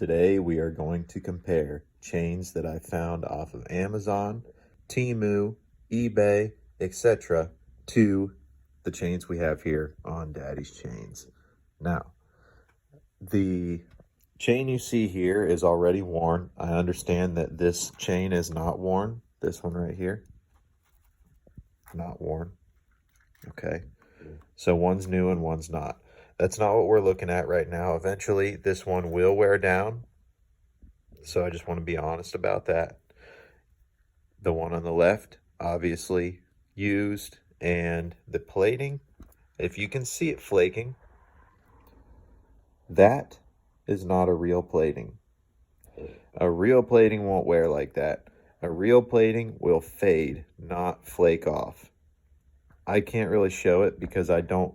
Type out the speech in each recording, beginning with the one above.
Today we are going to compare chains that I found off of Amazon, Temu, eBay, etc. to the chains we have here on Daddy's Chains. Now, the chain you see here is already worn. I understand that this chain is not worn. This one right here, not worn. Okay, so one's new and one's not. That's not what we're looking at right now. Eventually, this one will wear down. So I just want to be honest about that. The one on the left, obviously used, and the plating, if you can see it flaking, that is not a real plating. A real plating won't wear like that. A real plating will fade, not flake off. I can't really show it because I don't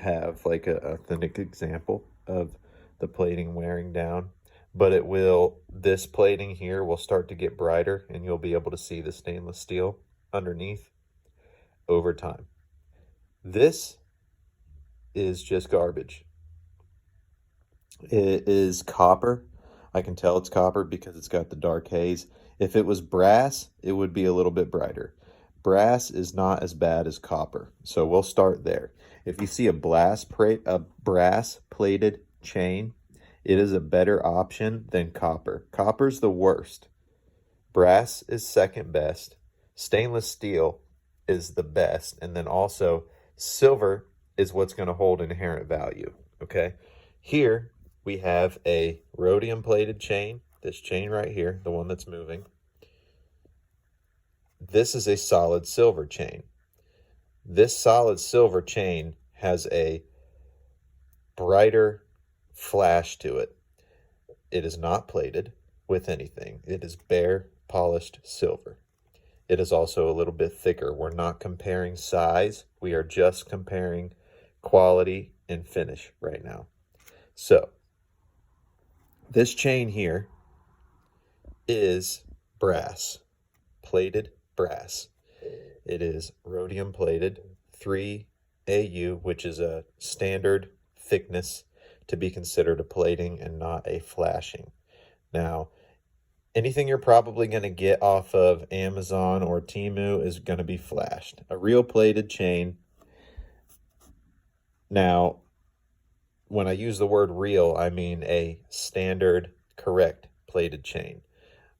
have like a authentic example of the plating wearing down, but it will, this plating here will start to get brighter and you'll be able to see the stainless steel underneath over time. This is just garbage. It is copper. I can tell it's copper because it's got the dark haze. If it was brass, it would be a little bit brighter. Brass is not as bad as copper, so we'll start there. If you see a brass plated chain, it is a better option than copper. Copper's the worst. Brass is second best. Stainless steel is the best, and then also silver is what's going to hold inherent value. Okay, here we have a rhodium plated chain. This chain right here, the one that's moving. This is a solid silver chain. This solid silver chain has a brighter flash to it. It is not plated with anything. It is bare polished silver. It is also a little bit thicker. We're not comparing size. We are just comparing quality and finish right now. So this chain here is brass, plated brass. It is rhodium plated 3AU, which is a standard thickness to be considered a plating and not a flashing. Now, anything you're probably going to get off of Amazon or Temu is going to be flashed. A real plated chain. Now, when I use the word real, I mean a standard, correct plated chain.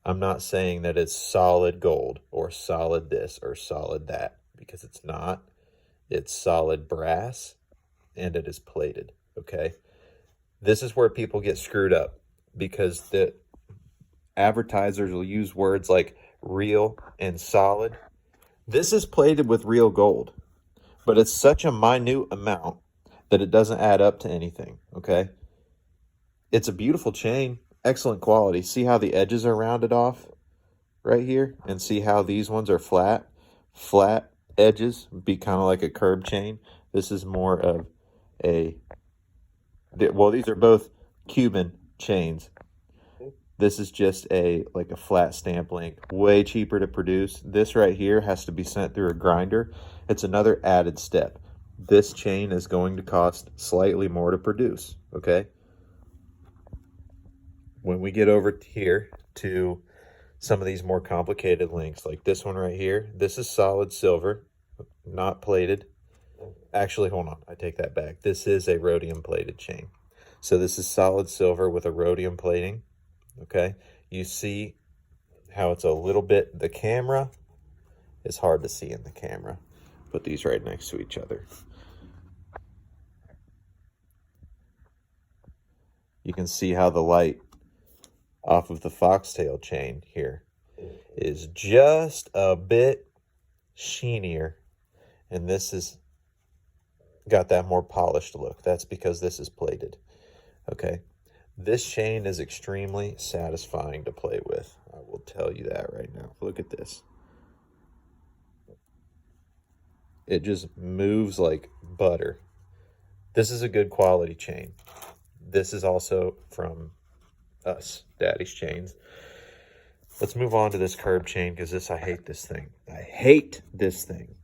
I'm not saying that it's solid gold or solid this or solid that, because it's not. It's solid brass and it is plated, okay? This is where people get screwed up because the advertisers will use words like real and solid. This is plated with real gold, but it's such a minute amount that it doesn't add up to anything, okay? It's a beautiful chain. Excellent quality. See how the edges are rounded off right here? And see how these ones are flat? Flat edges be kind of like a curb chain. This is more of a, well, these are both Cuban chains. This is just like a flat stamp link. Way cheaper to produce. This right here has to be sent through a grinder. It's another added step. This chain is going to cost slightly more to produce, okay? When we get over here to some of these more complicated links, like this one right here, this is solid silver, not plated. Actually, hold on, I take that back. This is a rhodium plated chain. So this is solid silver with a rhodium plating, okay? You see how it's a little bit, the camera is hard to see in the camera. Put these right next to each other. You can see how the light off of the foxtail chain here is just a bit sheenier, and this is got that more polished look. That's because this is plated, okay? This chain is extremely satisfying to play with. I will tell you that right now. Look at this. It just moves like butter. This is a good quality chain. This is also from us, Daddy's Chains. Let's move on to this curb chain because I hate this thing. I hate this thing.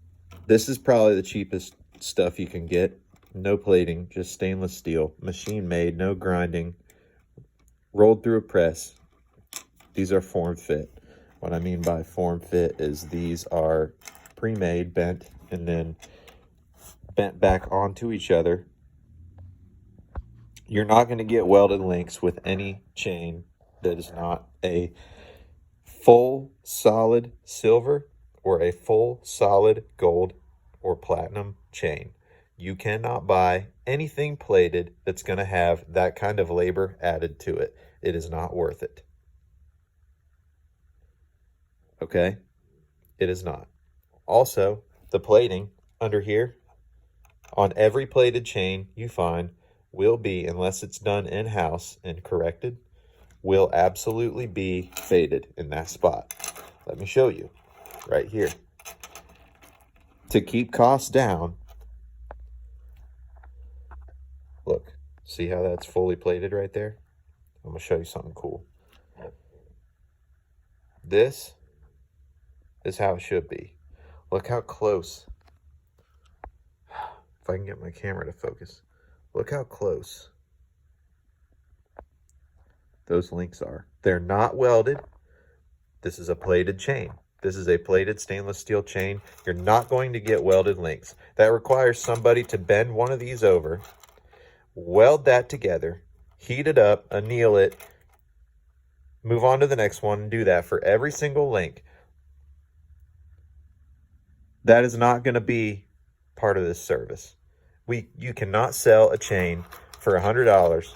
This is probably the cheapest stuff you can get No plating, just stainless steel, machine made, no grinding, rolled through a press. These are form fit. What I mean by form fit is these are pre-made, bent, and then bent back onto each other. You're not going to get welded links with any chain that is not a full solid silver or a full solid gold or platinum chain. You cannot buy anything plated that's going to have that kind of labor added to it. It is not worth it. Okay? It is not. Also, the plating under here on every plated chain you find will be, unless it's done in-house and corrected, will absolutely be faded in that spot. Let me show you right here. To keep costs down, look, see how that's fully plated right there? I'm going to show you something cool. This is how it should be. Look how close. If I can get my camera to focus. Look how close those links are. They're not welded. This is a plated chain. This is a plated stainless steel chain. You're not going to get welded links. That requires somebody to bend one of these over, weld that together, heat it up, anneal it, move on to the next one, and do that for every single link. That is not going to be part of this service. You cannot sell a chain for $100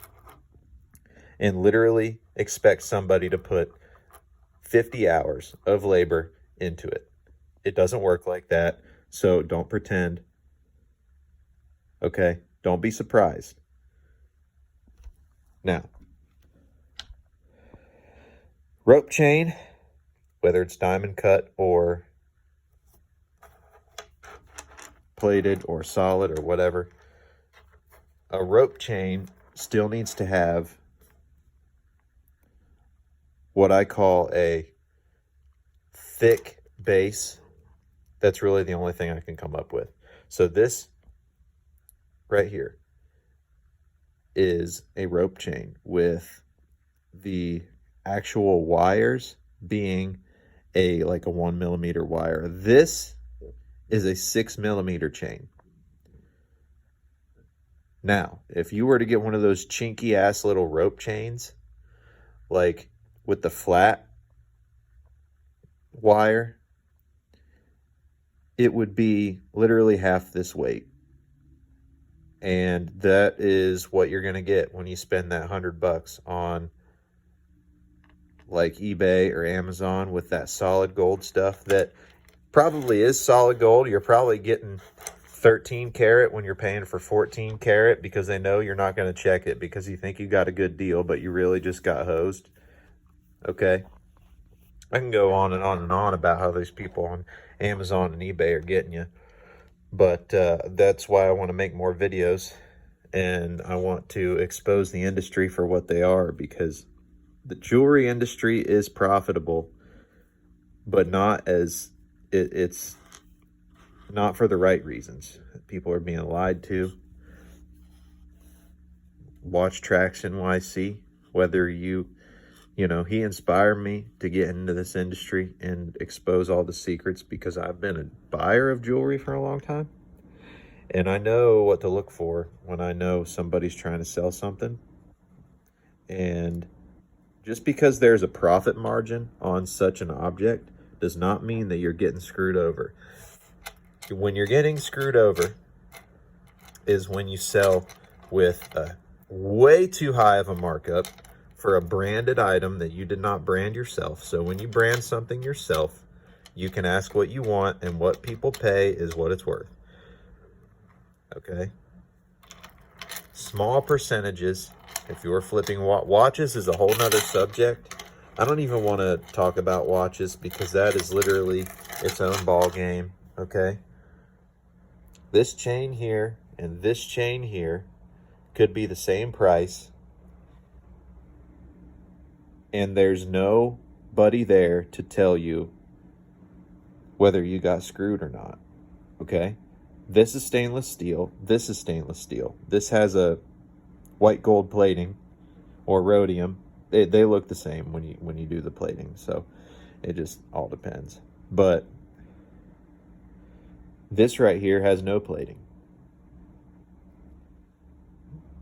and literally expect somebody to put 50 hours of labor into it. It doesn't work like that, so don't pretend. Okay? Don't be surprised. Now, rope chain, whether it's diamond cut or plated or solid or whatever, a rope chain still needs to have what I call a thick base. That's really the only thing I can come up with. So this right here is a rope chain with the actual wires being like a 1 millimeter wire. This is a 6 millimeter chain. Now, if you were to get one of those chinky ass little rope chains, like with the flat wire, it would be literally half this weight. And that is what you're going to get when you spend that $100 on like eBay or Amazon with that solid gold stuff that probably is solid gold. You're probably getting 13 karat when you're paying for 14 karat because they know you're not going to check it because you think you got a good deal, but you really just got hosed. Okay? I can go on and on and on about how these people on Amazon and eBay are getting you. But that's why I want to make more videos, and I want to expose the industry for what they are, because the jewelry industry is profitable, but not as it's not for the right reasons. People are being lied to. Watch Trax NYC. Whether you know, he inspired me to get into this industry and expose all the secrets because I've been a buyer of jewelry for a long time. And I know what to look for when I know somebody's trying to sell something. And just because there's a profit margin on such an object does not mean that you're getting screwed over. When you're getting screwed over is when you sell with a way too high of a markup for a branded item that you did not brand yourself. So when you brand something yourself, you can ask what you want, and what people pay is what it's worth. Okay? Small percentages. If you're flipping watches is a whole nother subject. I don't even want to talk about watches because that is literally its own ball game. Okay? This chain here and this chain here could be the same price, and there's nobody there to tell you whether you got screwed or not. Okay? This is stainless steel. This is stainless steel. This has a white gold plating or rhodium. They look the same when you do the plating, so it just all depends. But this right here has no plating.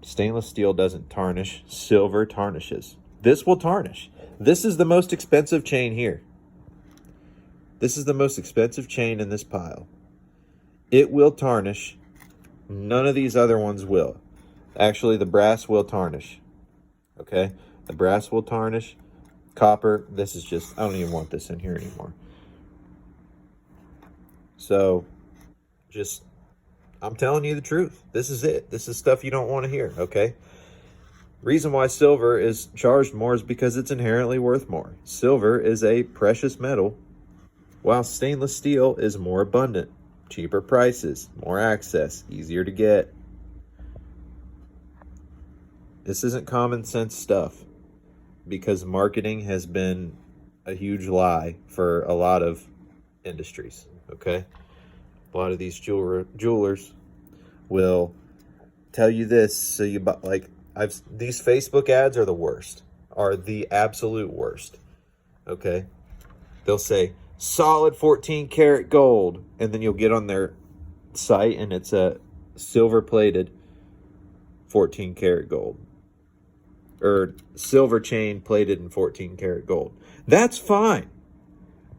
Stainless steel doesn't tarnish. Silver tarnishes. This will tarnish. This is the most expensive chain here. This is the most expensive chain in this pile. It will tarnish. None of these other ones will. Actually, the brass will tarnish. Okay? The brass will tarnish. Copper, this is just, I don't even want this in here anymore. So, just, I'm telling you the truth. This is it. This is stuff you don't want to hear, okay? Reason why silver is charged more is because it's inherently worth more. Silver is a precious metal, while stainless steel is more abundant, cheaper prices, more access, easier to get. This isn't common sense stuff, because marketing has been a huge lie for a lot of industries, okay? A lot of these jewelers will tell you this, so you buy, like, these Facebook ads are the worst, are the absolute worst, okay? They'll say, solid 14 karat gold, and then you'll get on their site and it's a silver plated 14 karat gold, or silver chain plated in 14 karat gold. That's fine.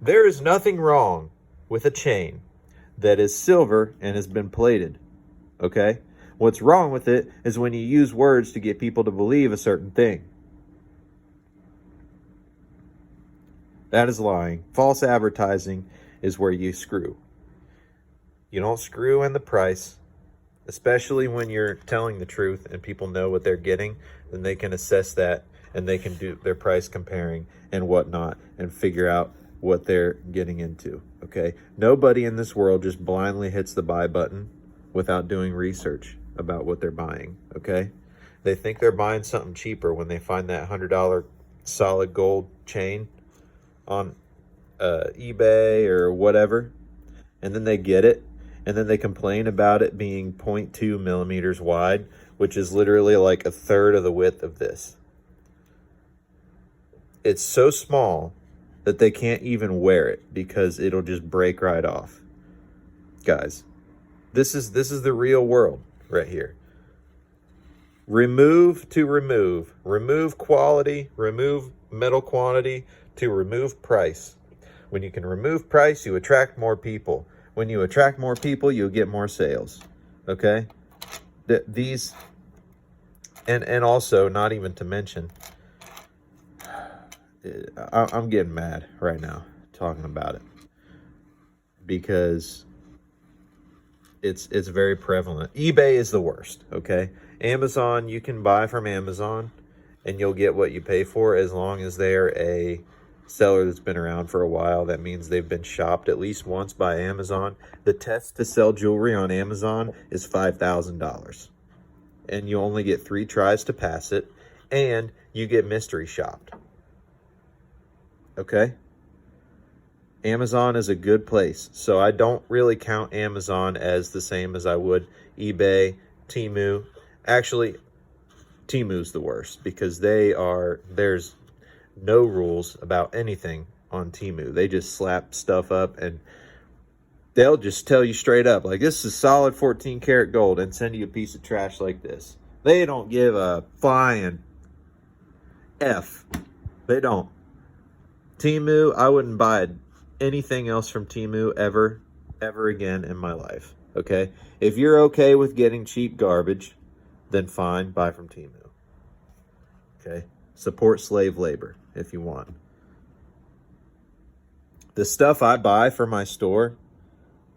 There is nothing wrong with a chain that is silver and has been plated, okay? What's wrong with it is when you use words to get people to believe a certain thing. That is lying. False advertising is where you screw. You don't screw in the price, especially when you're telling the truth and people know what they're getting, then they can assess that and they can do their price comparing and whatnot and figure out what they're getting into, okay? Nobody in this world just blindly hits the buy button without doing research about what they're buying, okay? They think they're buying something cheaper when they find that $100 solid gold chain on eBay or whatever, and then they get it, and then they complain about it being 0.2 millimeters wide, which is literally like a third of the width of this. It's so small that they can't even wear it because it'll just break right off. Guys, this is the real world right here. Remove quality, remove metal quantity to remove price. When you can remove price, you attract more people. When you attract more people, you'll get more sales. Okay? These, and also, not even to mention, I'm getting mad right now talking about it because it's very prevalent. eBay is the worst, okay? Amazon, you can buy from Amazon and you'll get what you pay for as long as they're a seller that's been around for a while. That means they've been shopped at least once by Amazon. The test to sell jewelry on Amazon is $5,000. And you only get 3 tries to pass it, and you get mystery shopped. Okay? Amazon is a good place. So I don't really count Amazon as the same as I would eBay, Temu. Actually, Temu's the worst because there's no rules about anything on Temu. They just slap stuff up and they'll just tell you straight up, like, this is solid 14 karat gold, and send you a piece of trash like this. They don't give a flying F. They don't. Temu, I wouldn't buy anything else from Temu ever again in my life, okay? If you're okay with getting cheap garbage, then fine, buy from Temu, okay? Support slave labor if you want. The stuff I buy for my store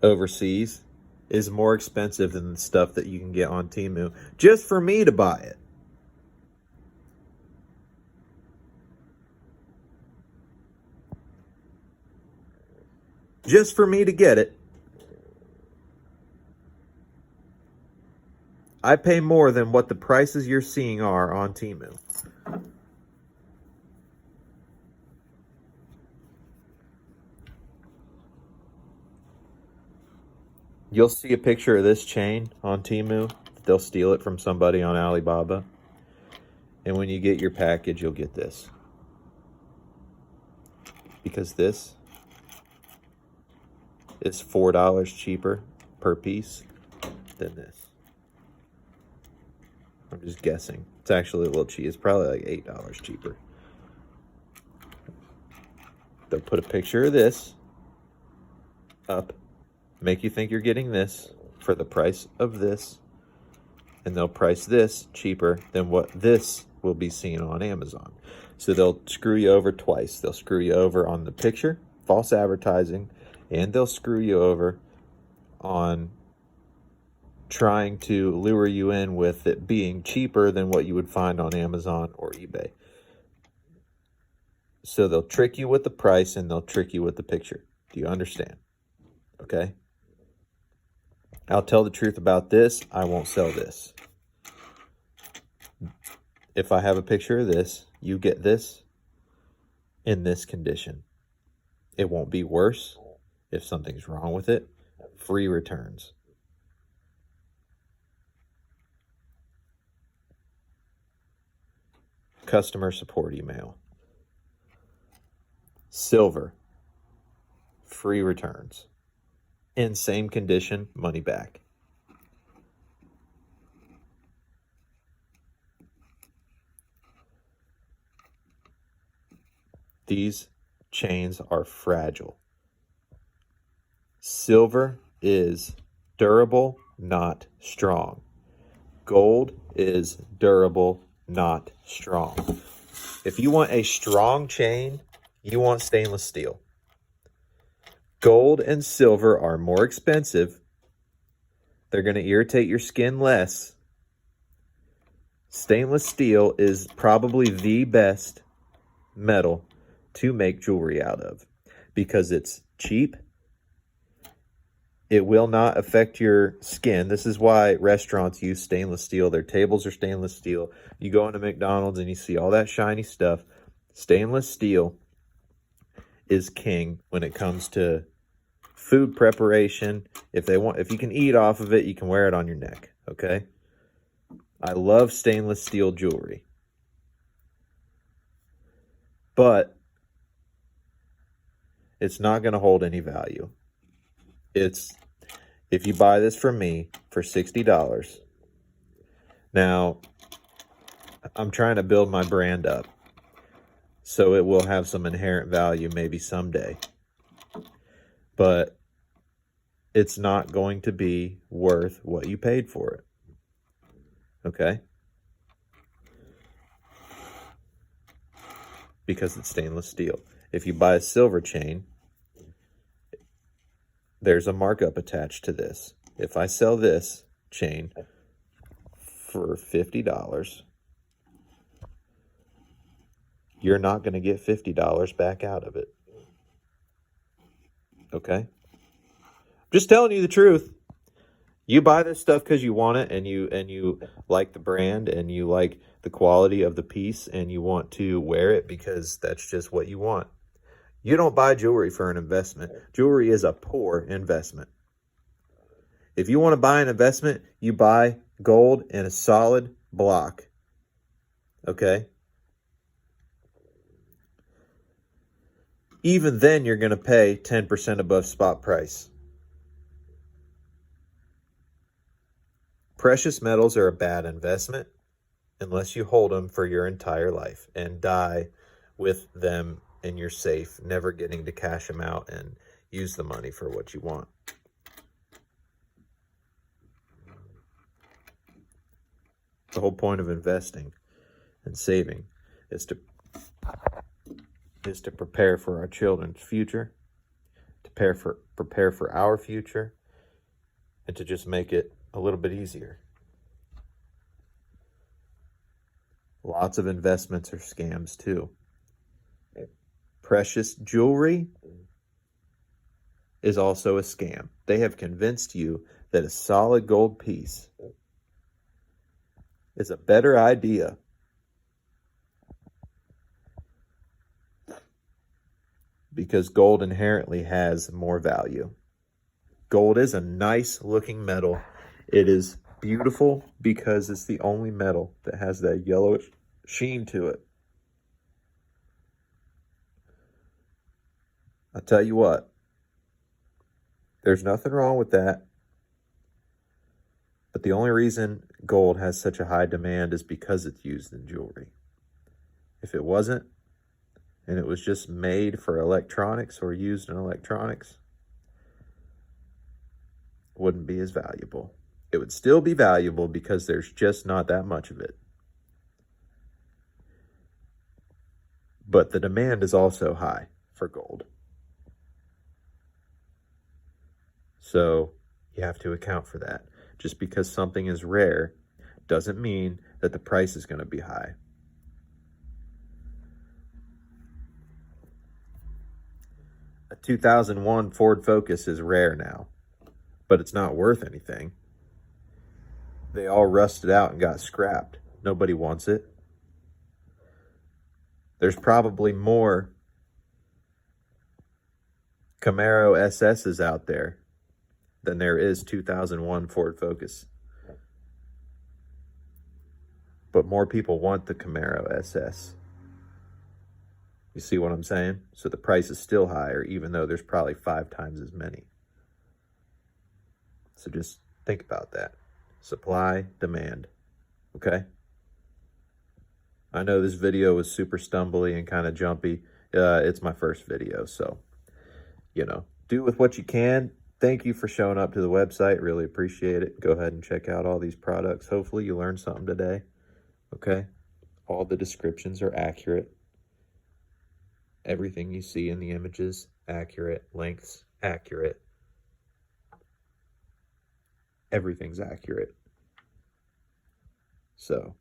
overseas is more expensive than the stuff that you can get on Temu just for me to buy it. Just for me to get it, I pay more than what the prices you're seeing are on Temu. You'll see a picture of this chain on Temu. They'll steal it from somebody on Alibaba. And when you get your package, you'll get this. Because this is $4 cheaper per piece than this. I'm just guessing. It's actually a little cheap. It's probably like $8 cheaper. They'll put a picture of this up, make you think you're getting this for the price of this, and they'll price this cheaper than what this will be seen on Amazon. So they'll screw you over twice. They'll screw you over on the picture, false advertising, and they'll screw you over on trying to lure you in with it being cheaper than what you would find on Amazon or eBay. So they'll trick you with the price and they'll trick you with the picture. Do you understand? Okay? I'll tell the truth about this. I won't sell this. If I have a picture of this, you get this in this condition. It won't be worse if something's wrong with it. Free returns. Customer support email. Silver. Free returns. In same condition, money back. These chains are fragile. Silver is durable, not strong. Gold is durable, not strong. If you want a strong chain, you want stainless steel. Gold and silver are more expensive. They're going to irritate your skin less. Stainless steel is probably the best metal to make jewelry out of because it's cheap. It will not affect your skin. This is why restaurants use stainless steel. Their tables are stainless steel. You go into McDonald's and you see all that shiny stuff. Stainless steel is king when it comes to food preparation. If you can eat off of it, you can wear it on your neck, okay? I love stainless steel jewelry. But it's not going to hold any value. If you buy this from me for $60, now I'm trying to build my brand up so it will have some inherent value maybe someday. But it's not going to be worth what you paid for it. Okay? Because it's stainless steel. If you buy a silver chain, there's a markup attached to this. If I sell this chain for $50, you're not going to get $50 back out of it. Okay? Just telling you the truth. You buy this stuff because you want it and you like the brand and you like the quality of the piece and you want to wear it because that's just what you want. You don't buy jewelry for an investment. Jewelry is a poor investment. If you want to buy an investment, you buy gold in a solid block. Okay? Even then, you're going to pay 10% above spot price. Precious metals are a bad investment unless you hold them for your entire life and die with them in your safe, never getting to cash them out and use the money for what you want. The whole point of investing and saving is to prepare for our children's future, to prepare for our future, and to just make it a little bit easier. Lots of investments are scams too. Precious jewelry is also a scam. They have convinced you that a solid gold piece is a better idea because gold inherently has more value. Gold is a nice looking metal. It is beautiful because it's the only metal that has that yellowish sheen to it. I'll tell you what, there's nothing wrong with that. But the only reason gold has such a high demand is because it's used in jewelry. If it wasn't, and it was just made for electronics or used in electronics, it wouldn't be as valuable. It would still be valuable because there's just not that much of it. But the demand is also high for gold. So you have to account for that. Just because something is rare doesn't mean that the price is going to be high. A 2001 Ford Focus is rare now, but it's not worth anything. They all rusted out and got scrapped. Nobody wants it. There's probably more Camaro SS's out there than there is 2001 Ford Focus. But more people want the Camaro SS. You see what I'm saying? So the price is still higher, even though there's probably 5 times as many. So just think about that. Supply, demand. Okay? I know this video was super stumbly and kind of jumpy. It's my first video, so, do with what you can. Thank you for showing up to the website. Really appreciate it. Go ahead and check out all these products. Hopefully you learned something today. Okay? All the descriptions are accurate. Everything you see in the images, accurate. Lengths, accurate. Everything's accurate. So,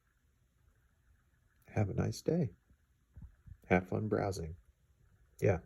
have a nice day. Have fun browsing. Yeah.